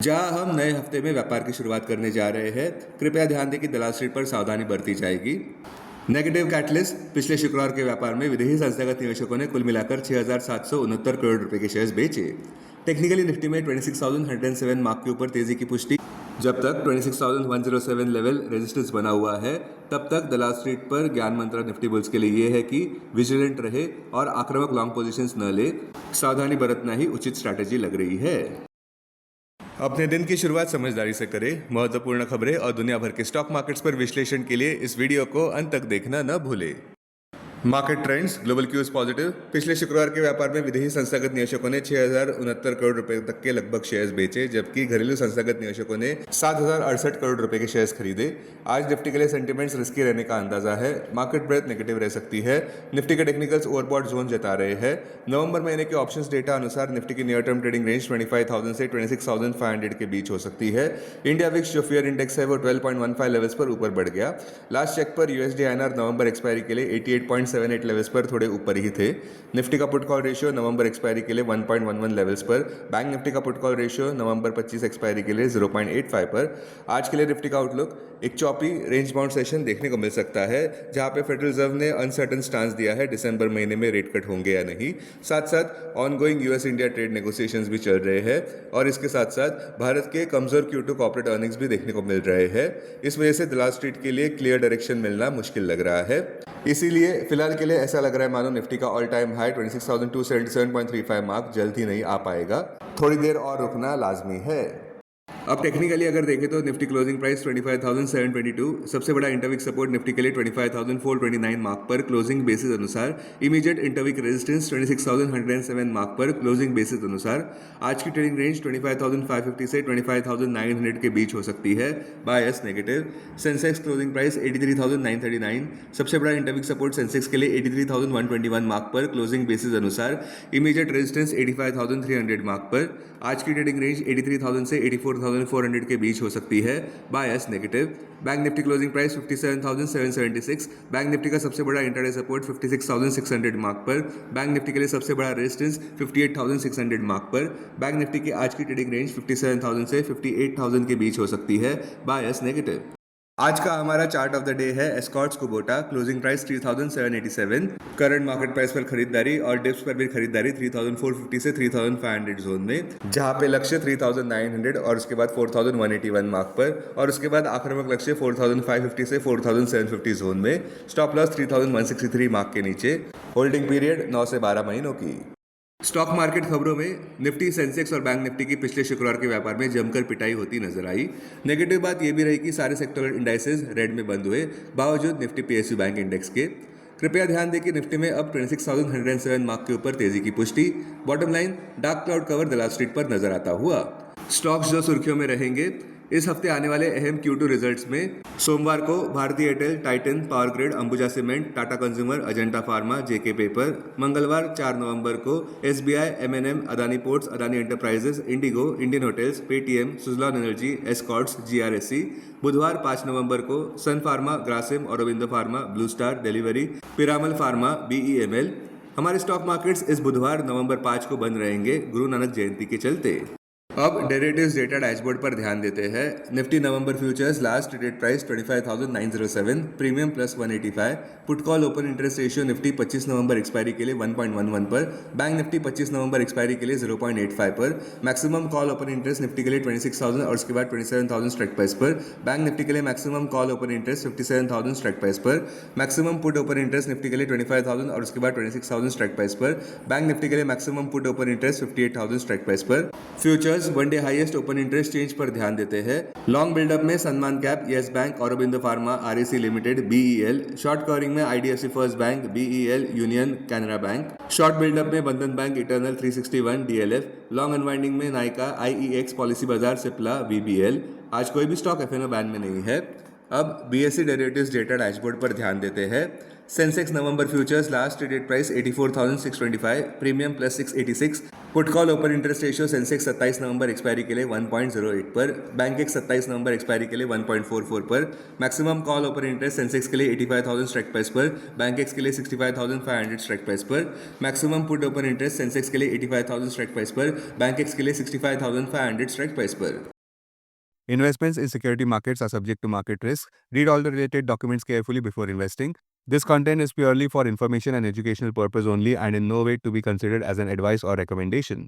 जहां हम नए हफ्ते में व्यापार की शुरुआत करने जा रहे हैं, कृपया ध्यान दें कि दलाल स्ट्रीट पर सावधानी बरती जाएगी। Negative catalyst. पिछले शुक्रवार के व्यापार में विदेशी संस्थागत निवेशकों ने कुल मिलाकर 6,769 करोड़ रुपए के शेयर्स बेचे। टेक्निकली निफ्टी में 26,107 मार्क के ऊपर तेजी की पुष्टि। जब तक 26,107 लेवल रेजिस्टेंस बना हुआ है, तब तक दलाल स्ट्रीट पर ज्ञान मंत्र निफ्टी बुल्स के लिए यह है कि विजिलेंट रहे और आक्रामक लॉन्ग पोजीशंस न ले। सावधानी बरतना ही उचित स्ट्रैटेजी लग रही है। अपने दिन की शुरुआत समझदारी से करें। महत्वपूर्ण खबरें और दुनिया भर के स्टॉक मार्केट्स पर विश्लेषण के लिए इस वीडियो को अंत तक देखना न भूलें। Market trends. Global cues positive. पिछले शुक्रवार के व्यापार में विदेशी संस्थागत निवेशकों ने 6,069 करोड़ रुपए तक के लगभग शेयर्स बेचे, जबकि घरेलू संस्थागत निवेशकों ने 7,068 करोड़ रुपए के शेयर्स खरीदे। आज निफ्टी के लिए सेंटिमेंट्स रिस्की रहने का अंदाजा है। मार्केट ब्रेथ नेगेटिव रह सकती है। निफ्टी के टेक्निकल्स ओवरबॉट जोन जता रहे हैं। नवंबर महीने के ऑप्शंस डेटा अनुसार निफ्टी की नियर टर्म ट्रेडिंग रेंज 25,000 से 26,500 के बीच हो सकती है। इंडिया विक्स जो फियर इंडेक्स है वो 12.15 लेवल्स पर ऊपर बढ़ गया। लास्ट चेक पर यूएसडी आईएनआर नवंबर एक्सपायरी के लिए 88.78 लेवल्स पर थोड़े ऊपर ही थे। निफ्टी का पुट कॉल रेशियो नवंबर एक्सपायरी के लिए 1.11 लेवल्स पर। बैंक निफ्टी का पुट कॉल रेशियो नवंबर 25 एक्सपायरी के लिए 0.85 पर। आज के लिए निफ्टी का आउटलुक एक चौपी रेंज बाउंड सेशन देखने को मिल सकता है, जहां पे फेडरल रिजर्व ने अनसर्टन स्टांस दिया है दिसंबर महीने में रेट कट होंगे या नहीं। साथ साथ ongoing US India trade negotiations भी चल रहे हैं और इसके साथ साथ भारत के कमजोर Q2 कॉर्पोरेट अर्निंग्स भी देखने को मिल रहे हैं। इस वजह से दलाल स्ट्रीट के लिए क्लियर डायरेक्शन मिलना मुश्किल लग रहा है। इसीलिए फिलहाल के लिए ऐसा लग रहा है मानो निफ्टी का ऑल टाइम हाई 26,277.35 मार्क जल्द ही नहीं आ पाएगा। थोड़ी देर और रुकना लाजमी है। अब टेक्निकली अगर देखें तो निफ्टी क्लोजिंग प्राइस 25,722, सबसे बड़ा इंटरवीक सपोर्ट निफ्टी के लिए 25,429 मार्क पर क्लोजिंग बेसिस अनुसार। इमीडिएट इंटरवीक रेजिस्टेंस 26,107 मार्क पर क्लोजिंग बेसिस अनुसार। आज की ट्रेडिंग रेंज 25,550 से 25,900 के बीच हो सकती है। Bias negative. Sensex closing price 83,939, सबसे बड़ा इंटरवीक सपोर्ट सेंसेक्स के लिए 83,121 मार्क पर क्लोजिंग बेसिस अनुसार। इमीडिएट रेजिस्टेंस 85,300 मार्क पर। आज की ट्रेडिंग रेंज 83,000 से 84,400 के बीच हो सकती है। Bias negative. Bank Nifty closing price 57,776। Bank Nifty का सबसे बड़ा इंटरडे सपोर्ट 56,600 मार्क पर। बैंक निफ्टी के लिए सबसे बड़ा रेजिस्टेंस 58,600 मार्क पर। बैंक निफ्टी की आज की ट्रेडिंग रेंज 57,000 से 58,000 के बीच हो सकती है। Bias negative. आज का हमारा चार्ट ऑफ द डे है Escorts Kubota. Closing price 3,787। Current market price पर खरीदारी और डिप्स पर भी खरीदारी 3,450 से 3,500 जोन में, जहां पे लक्ष्य 3,900 और उसके बाद 4,181 मार्क पर, और उसके बाद आक्रामक लक्ष्य 4,550 से 4,750 जोन में। स्टॉप लॉस 3,163 मार्क के नीचे। होल्डिंग पीरियड 9 से 12 महीनों की। स्टॉक मार्केट खबरों में निफ्टी, सेंसेक्स और बैंक निफ्टी की पिछले शुक्रवार के व्यापार में जमकर पिटाई होती नजर आई। नेगेटिव बात यह भी रही कि सारे सेक्टोरल इंडाइसेस रेड में बंद हुए, बावजूद निफ्टी PSU बैंक इंडेक्स के। कृपया ध्यान दें कि निफ्टी में अब 26,107 मार्क के ऊपर तेजी की पुष्टि। Bottom line, dark cloud cover Dalal Street पर नजर आता हुआ। स्टॉक्स जो सुर्खियों में रहेंगे इस हफ्ते आने वाले अहम Q2 रिजल्ट्स में। सोमवार को Bharti Airtel, Titan, Power Grid, Ambuja Cement, Tata Consumer, Ajanta Pharma, JK paper. मंगलवार 4 नवंबर को SBI, M&M, Adani Ports, Adani Enterprises, IndiGo, Indian Hotels, Paytm, Suzlon Energy, Escorts, GRSC। बुधवार 5 नवंबर को Sun Pharma, Grasim, Aurobindo Pharma, Blue Star, Delhivery, Piramal Pharma, BEML। हमारे स्टॉक मार्केट्स इस बुधवार नवंबर 5 को बंद रहेंगे गुरु नानक जयंती के चलते। अब डेरिवेटिव्स डेटा डैशबोर्ड पर ध्यान देते हैं। निफ्टी नवंबर futures last traded price 25,907, premium plus 185। Put call open interest ratio Nifty 25 नवंबर एक्सपायरी के लिए 1.11 पर। बैंक निफ्टी 25 नवंबर एक्सपायरी के लिए 0.85 पर। Maximum call open interest Nifty के लिए 26,000 और उसके बाद 27,000 स्ट्राइक प्राइस पर। बैंक निफ्टी के लिए maximum call open interest 57,000 strike price पर। Maximum put open interest Nifty के लिए 25,000 और उसके बाद 26,000 स्ट्राइक प्राइस पर। बैंक निफ्टी के लिए maximum put open interest 58,000 strike price पर। Futures one day highest open interest change पर ध्यान देते हैं। लॉन्ग बिल्डअप में Sammaan cap, Yes Bank, Aurobindo pharma, RAC limited, BEL। Short covering में IDFC First Bank, BEL, Union, Canara Bank. Short buildup में Bandhan Bank, Eternal, 361, DLF। Long unwinding में Nykaa, IEX, policy बाजार, Cipla, VBL। आज कोई भी स्टॉक FNO बैन में नहीं है। अब BSE डेरिवेटिव्स डेटा डैशबोर्ड पर ध्यान देते हैं। सेंसेक्स नवंबर futures last traded price 84,625, premium plus 686। Put call open interest ratio Sensex 27 नवंबर एक्सपायरी के लिए 1.08 पर। बैंक एक्स 27 नवंबर एक्सपायरी के लिए 1.44 पर। Maximum call open interest Sensex के लिए 85,000 स्ट्राइक प्राइस पर। बैंक एक्स के लिए 65,500 स्ट्राइक प्राइस पर। Maximum put open interest Sensex के लिए 85,000 स्ट्राइक प्राइस पर। बैंक एक्स के लिए 65,500 स्ट्राइक प्राइस पर। Investments in security markets are subject to market risk. Read all the related documents carefully before investing. This content is purely for information and educational purpose only and in no way to be considered as an advice or recommendation.